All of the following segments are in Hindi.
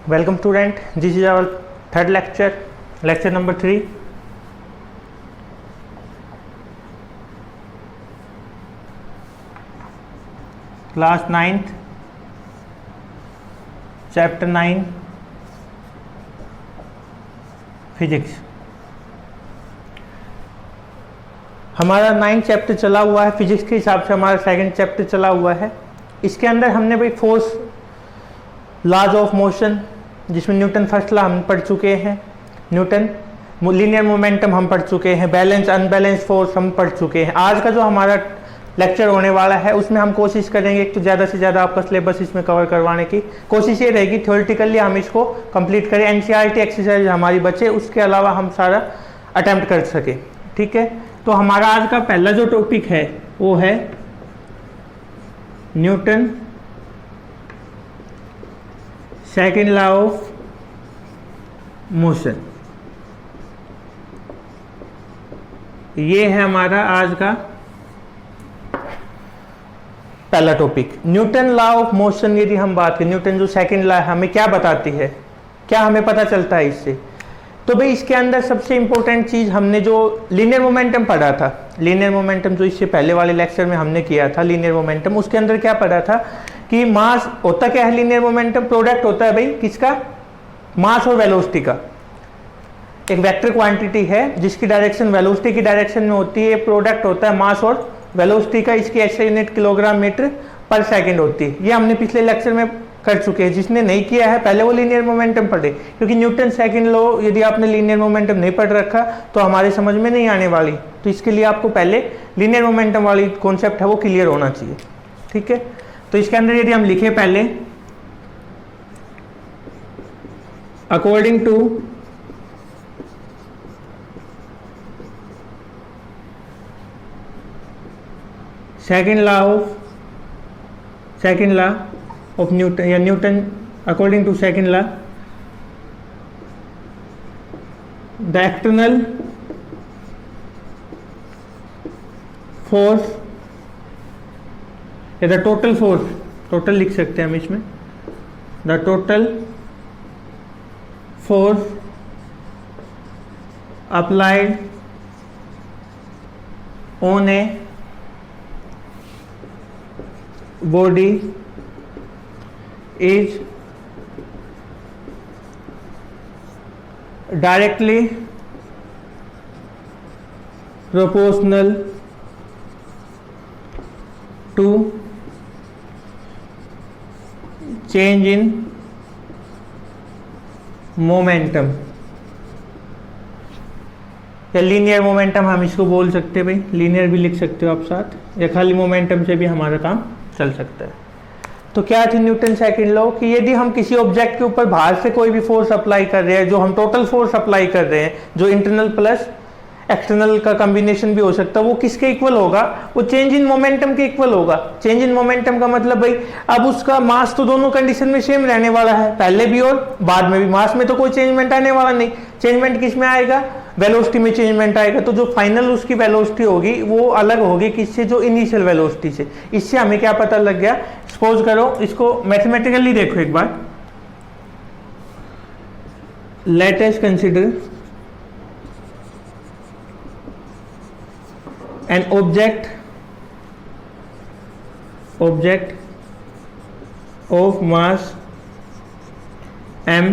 Welcome student, this is our third lecture number 3. Class 9th, chapter 9, physics. हमारा 9 चैप्टर चला हुआ है, फिजिक्स के हिसाब से हमारा सेकंड चैप्टर चला हुआ है। इसके अंदर हमने भाई फोर्स, लॉज ऑफ मोशन, जिसमें न्यूटन फर्स्ट लॉ हम पढ़ चुके हैं, न्यूटन लीनियर मोमेंटम हम पढ़ चुके हैं, बैलेंस अनबैलेंस फोर्स हम पढ़ चुके हैं। आज का जो हमारा लेक्चर होने वाला है उसमें हम कोशिश करेंगे एक तो ज़्यादा से ज़्यादा आपका सिलेबस इसमें कवर करवाने की कोशिश ये रहेगी। थ्योरेटिकली हम इसको कंप्लीट करें, एनसीईआरटी एक्सरसाइज हमारी बचे, उसके अलावा हम सारा अटेम्प्ट कर सके। ठीक है, तो हमारा आज का पहला जो टॉपिक है वो है Newton second law of motion. ये है हमारा आज का पहला topic, Newton law of motion. यदि हम बात करें न्यूटन जो सेकंड लॉ है हमें क्या बताती है, क्या हमें पता चलता है इससे, तो भाई इसके अंदर सबसे इंपॉर्टेंट चीज हमने जो लीनियर मोमेंटम पढ़ा था, लीनियर मोमेंटम जो इससे पहले वाले लेक्चर में हमने किया था लीनियर मोमेंटम, उसके अंदर क्या पढ़ा था कि मास होता क्या है, लीनियर मोमेंटम प्रोडक्ट होता है भाई किसका, मास और वेलोसिटी का। एक वेक्टर क्वांटिटी है जिसकी डायरेक्शन वेलोसिटी की डायरेक्शन में होती है, प्रोडक्ट होता है मास और वेलोसिटी का, इसकी SI यूनिट किलोग्राम मीटर पर सेकंड होती है। ये हमने पिछले लेक्चर में कर चुके हैं, जिसने नहीं किया है पहले वो लीनियर मोमेंटम पढ़े, क्योंकि न्यूटन सेकंड लॉ यदि आपने लीनियर मोमेंटम नहीं पढ़ रखा तो हमारे समझ में नहीं आने वाली, तो इसके लिए आपको पहले लीनियर मोमेंटम वाली कॉन्सेप्ट है वो क्लियर होना चाहिए। ठीक है, तो इसके अंदर यदि हम लिखे पहले according to second law of Newton, या Newton according to second law, the external force या the total force, total लिख सकते हैं हम इसमें, the total force applied on a body is directly proportional to change in momentum, या लीनियर मोमेंटम हम इसको बोल सकते हैं भाई, लीनियर भी लिख सकते हो आप साथ, या खाली मोमेंटम से भी हमारा काम चल सकता है। तो क्या थी न्यूटन सेकंड लॉ कि यदि हम किसी ऑब्जेक्ट के ऊपर बाहर से कोई भी फोर्स अप्लाई कर रहे हैं, जो हम टोटल फोर्स अप्लाई कर रहे हैं, जो इंटरनल प्लस एक्सटर्नल का कॉम्बिनेशन भी हो सकता है, वो किसके इक्वल होगा, वो चेंज इन मोमेंटम के इक्वल होगा। चेंज इन मोमेंटम का मतलब भाई अब उसका मास तो दोनों कंडीशन में सेम रहने वाला है, पहले भी और बाद में भी, मास में तो कोई चेंजमेंट आने वाला नहीं। चेंजमेंट किस में आएगा, वेलोसिटी में चेंजमेंट आएगा, तो जो फाइनल उसकी वेलोसिटी होगी वो अलग होगी किससे, जो इनिशियल वेलोसिटी से। इससे हमें क्या पता लग गया, सपोज करो इसको मैथमेटिकली देखो एक बार, let us consider an object of mass m,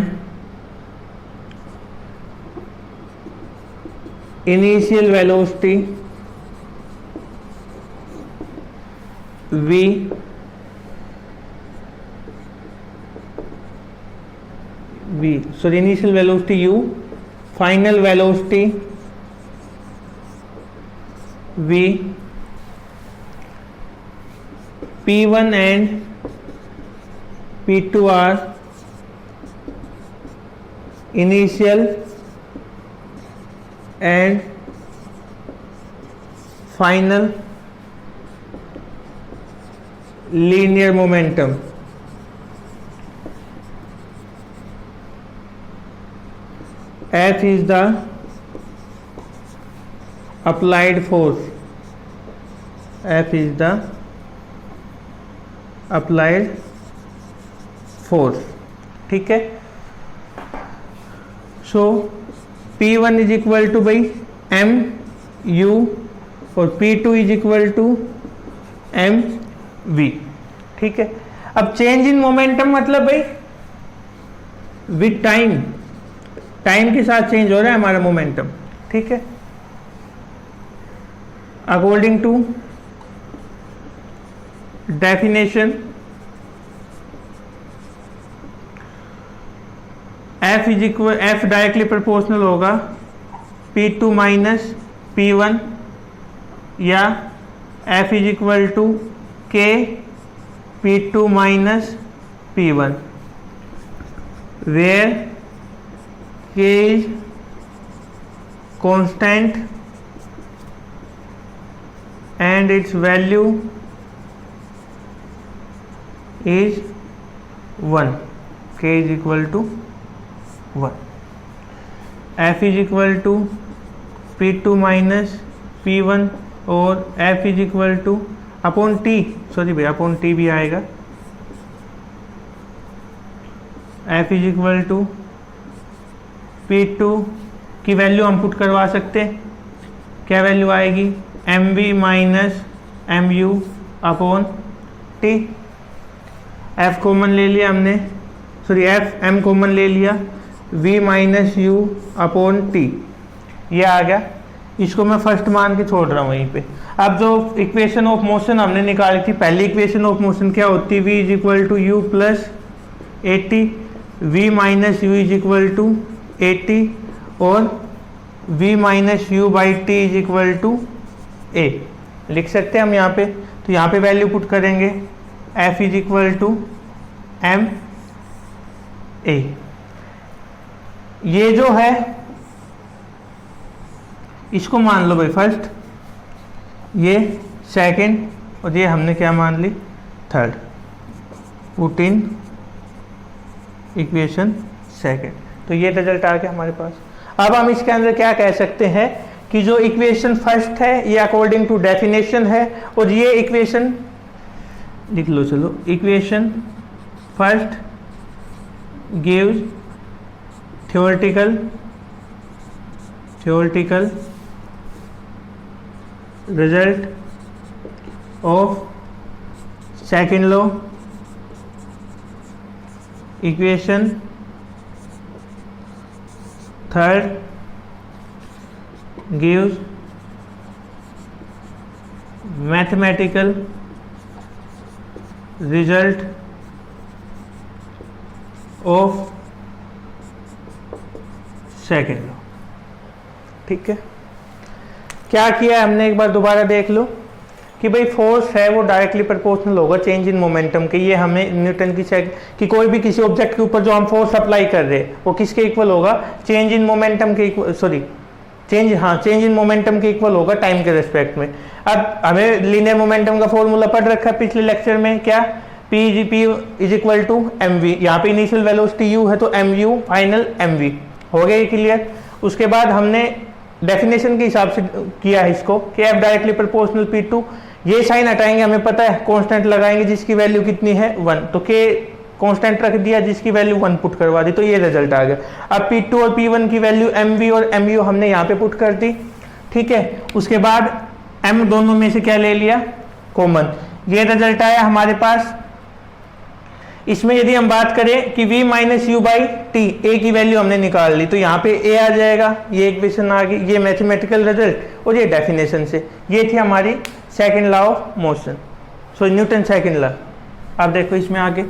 initial velocity v, initial velocity u, final velocity v, p1 and p2 are initial and final linear momentum. F is the applied force. F is the applied force. ठीक है, so P1 is equal to भाई एम यू और P2 is equal to M V. ठीक है, अब चेंज इन मोमेंटम मतलब भाई विद टाइम, टाइम के साथ चेंज हो रहा है हमारा मोमेंटम। ठीक है, according to definition F is equal, F directly proportional होगा P2 माइनस P1 या F is equal to K P2 minus P1 where K is constant and its value is 1, K is equal to 1, F is equal to P2 minus P1 और F is equal two upon T, sorry भाई अपॉन T भी आएगा, F is equal to P2 की वैल्यू हम पुट करवा सकते हैं, क्या वैल्यू आएगी mv minus mu upon T। F common ले लिया हमने, सॉरी F m कॉमन ले लिया, v minus u upon T ये आ गया। इसको मैं फर्स्ट मान के छोड़ रहा हूँ वहीं पे। अब जो इक्वेशन ऑफ मोशन हमने निकाली थी, पहली इक्वेशन ऑफ मोशन क्या होती है, v is equal to u plus a t, v minus u is equal to a t और v minus u by t is equal to a लिख सकते हैं हम यहाँ पे। तो यहाँ पे वैल्यू पुट करेंगे f is equal to m a. ये जो है इसको मान लो भाई फर्स्ट, ये सेकंड और ये हमने क्या मान ली third, put in equation second. तो ये रिजल्ट आ गया हमारे पास। अब हम इसके अंदर क्या कह सकते हैं कि जो इक्वेशन फर्स्ट है ये अकॉर्डिंग टू डेफिनेशन है और ये इक्वेशन लिख लो, चलो equation first gives theoretical result of second law, equation third gives mathematical result of second लो। ठीक है, क्या किया है हमने एक बार दोबारा देख लो कि भाई फोर्स है वो डायरेक्टली प्रोपोर्शनल होगा चेंज इन मोमेंटम के। ये हमें न्यूटन की कि कोई भी किसी ऑब्जेक्ट के ऊपर जो हम फोर्स अप्लाई कर रहे हैं वो किसके इक्वल होगा, चेंज इन मोमेंटम के equal, sorry change in momentum के इक्वल होगा टाइम के रेस्पेक्ट में। अब हमें लीनियर मोमेंटम का फॉर्मूला पढ़ रखा है पिछले लेक्चर में, क्या P is equal to M V, यहाँ पे इनिशियल वेलोसिटी u है तो M U final M V हो गया ये क्लियर। उसके बाद हमने डेफिनेशन के हिसाब से किया है इसको कि F डायरेक्टली प्रोपोर्शनल P2, ये साइन हटाएंगे हमें पता है, कांस्टेंट लगाएंगे जिसकी वैल्यू कितनी है 1, तो K कांस्टेंट रख दिया जिसकी वैल्यू 1 पुट करवा दी, तो ये रिजल्ट आ गया। अब P2 और P1 की वैल्यू mv और mu हमने यहाँ पे पुट कर दी। ठीक है, उसके बाद m दोनों में से क्या ले लिया कॉमन, ये रिजल्ट आया हमारे पास। इसमें यदि हम बात करें कि v minus u by t, a की वैल्यू हमने निकाल ली तो यहाँ पे a आ जाएगा, ये इक्वेशन आ गई, ये मैथमेटिकल रिजल्ट और ये डेफिनेशन से। ये थी हमारी second law of motion, so Newton second law. आप देखो इसमें आगे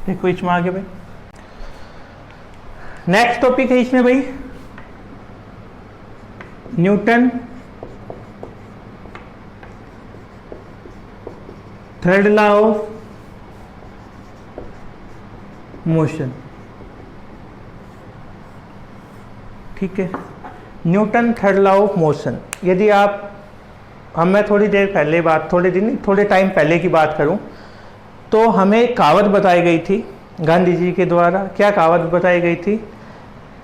देखो इसमें आगे भाई नेक्स्ट टॉपिक है इसमें भाई Newton third law of motion. ठीक है, Newton third law of motion. यदि आप मैं थोड़ी देर पहले बात, थोड़े टाइम पहले की बात करूं तो हमें एक कहावत बताई गई थी गांधी जी के द्वारा क्या कहावत बताई गई थी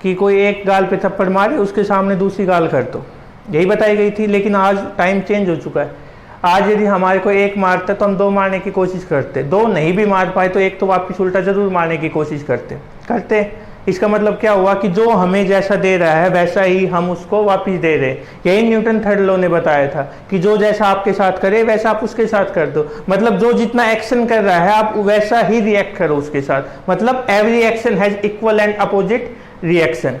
कि कोई एक गाल पे थप्पड़ मारे उसके सामने दूसरी गाल कर दो, यही बताई गई थी। लेकिन आज टाइम चेंज हो चुका है। आज यदि हमारे को एक मारता तो हम दो मारने की कोशिश करते, दो नहीं भी मार पाए तो एक तो वापिस उल्टा जरूर मारने की कोशिश करते। इसका मतलब क्या हुआ कि जो हमें जैसा दे रहा है वैसा ही हम उसको वापिस दे रहे। यही न्यूटन थर्ड लॉ ने बताया था कि जो जैसा आपके साथ करे वैसा आप उसके साथ कर दो। मतलब जो जितना एक्शन कर रहा है आप वैसा ही रिएक्ट करो उसके साथ। मतलब every action has equal and opposite reaction.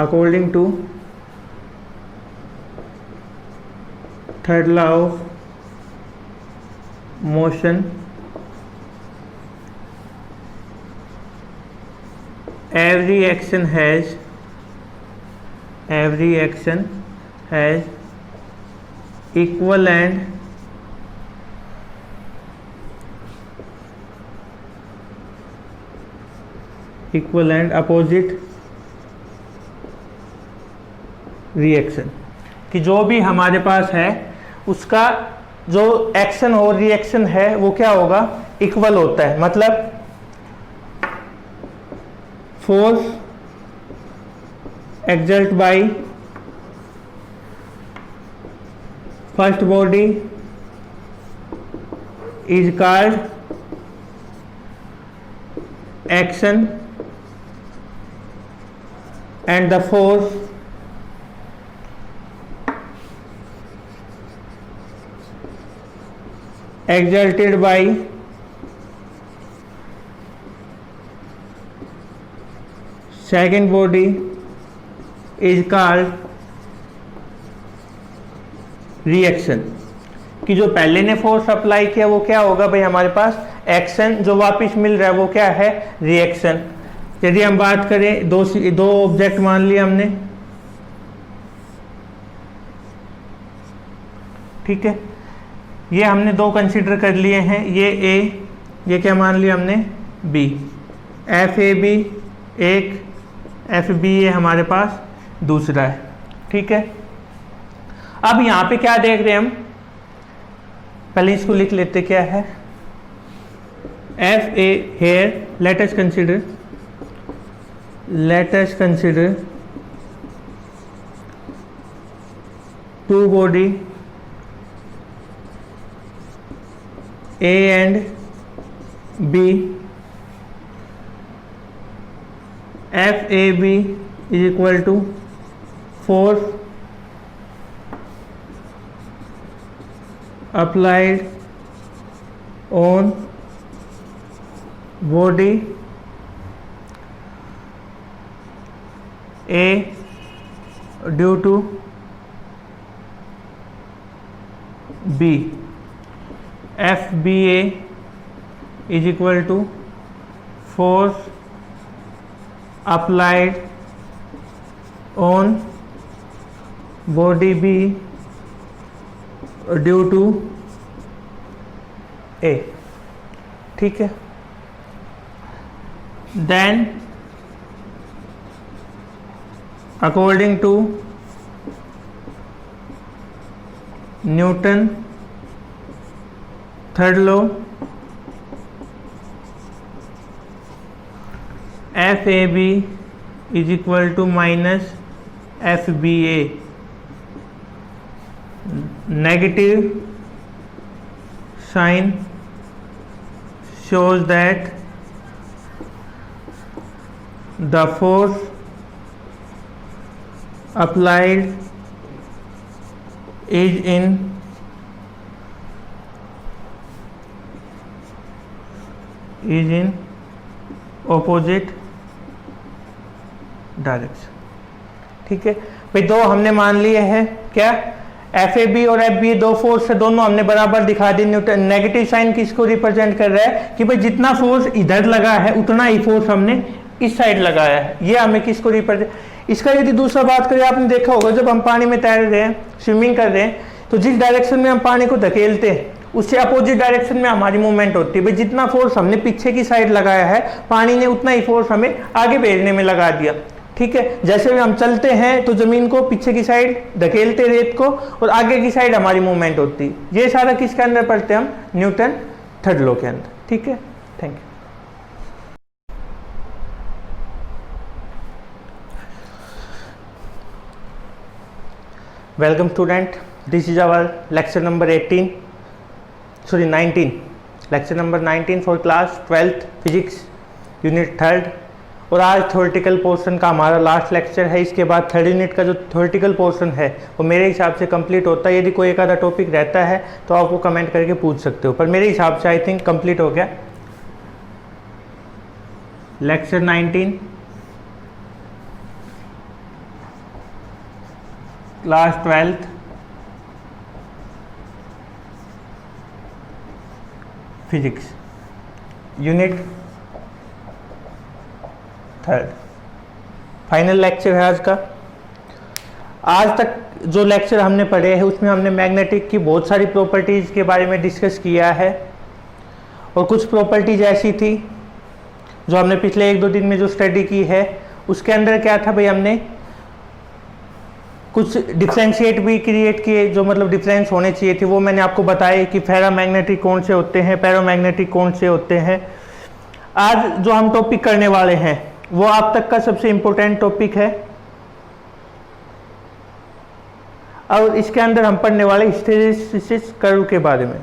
according to third law of motion, every action has equal and opposite reaction. कि जो भी हमारे पास है उसका जो एक्शन और रिएक्शन है वो क्या होगा, इक्वल होता है। मतलब force exert by first body is called action and the force exerted by second body is called reaction। कि जो पहले ने फोर्स अप्लाई किया वो क्या होगा भाई, हमारे पास एक्शन, जो वापस मिल रहा है वो क्या है, रिएक्शन। यदि हम बात करें दो ऑब्जेक्ट मान लिए हमने, ठीक है, ये हमने दो कंसीडर कर लिए हैं, ये ए, ये क्या मान लिया हमने, बी। एफ ए बी एक, एफ बी ए हमारे पास दूसरा है, ठीक है। अब यहाँ पे क्या देख रहे हैं हम, पहले इसको लिख लेते, क्या है, F A here, let us consider two body A and B, FAB is equal to force applied on body A due to B, FBA is equal to force applied on body B due to A, ठीक है। Then according to Newton third law, FAB is equal to minus FBA, negative sign shows that the force applied is in opposite direction, ठीक है भाई। दो हमने मान लिए हैं, क्या, एफ ए बी और एफ बी, दो फोर्स है, दोनों हमने बराबर दिखा दी। न्यूटन नेगेटिव साइन किसको रिप्रेजेंट कर रहा है कि भाई जितना फोर्स इधर लगा है उतना ही फोर्स हमने इस साइड लगाया है, ये हमें किसको रिप्रेजेंट। इसका यदि दूसरा बात करें, आपने देखा होगा जब हम पानी में तैर रहे हैं, स्विमिंग कर रहे हैं, तो जिस डायरेक्शन में हम पानी को धकेलते हैं उससे अपोजिट डायरेक्शन में हमारी मूवमेंट होती है। भाई जितना फोर्स हमने पीछे की साइड लगाया है, पानी ने उतना ही फोर्स हमें आगे भेजने में लगा दिया, ठीक है। जैसे भी हम चलते हैं तो ज़मीन को पीछे की साइड धकेलते रेत को और आगे की साइड हमारी मूवमेंट होती है। ये सारा किसके अंदर पढ़ते हैं हम? न्यूटन थर्ड लॉ के अंदर, ठीक है। Thank you. Welcome student, this is our lecture number 19, lecture number 19 for class 12th physics unit third. और आज थ्योरेटिकल पोर्शन का हमारा लास्ट लेक्चर है। इसके बाद थर्ड यूनिट का जो थ्योरेटिकल पोर्शन है वो मेरे हिसाब से कंप्लीट होता है। यदि कोई एक आधा टॉपिक रहता है तो आप वो कमेंट करके पूछ सकते हो, पर मेरे हिसाब से आई थिंक कंप्लीट हो गया। Lecture 19 class 12th physics unit third, final lecture है आज का। आज तक जो लेक्चर हमने पढ़े हैं उसमें हमने मैग्नेटिक की बहुत सारी प्रॉपर्टीज़ के बारे में डिस्कस किया है, और कुछ प्रॉपर्टीज ऐसी थी जो हमने पिछले 1-2 दिन में जो स्टडी की है उसके अंदर क्या था भाई, हमने कुछ डिफ्रेंशिएट भी क्रिएट किए जो मतलब डिफरेंस होने चाहिए थे। वो मैंने आपको बताया कि फेरामैग्नेटिक कौन से होते हैं, पैरामैग्नेटिक कौन से होते हैं। आज जो हम टॉपिक करने वाले हैं वो आप तक का सबसे इम्पोर्टेंट टॉपिक है, और इसके अंदर हम पढ़ने वाले हिस्टैरिसीस कर्व के बारे में।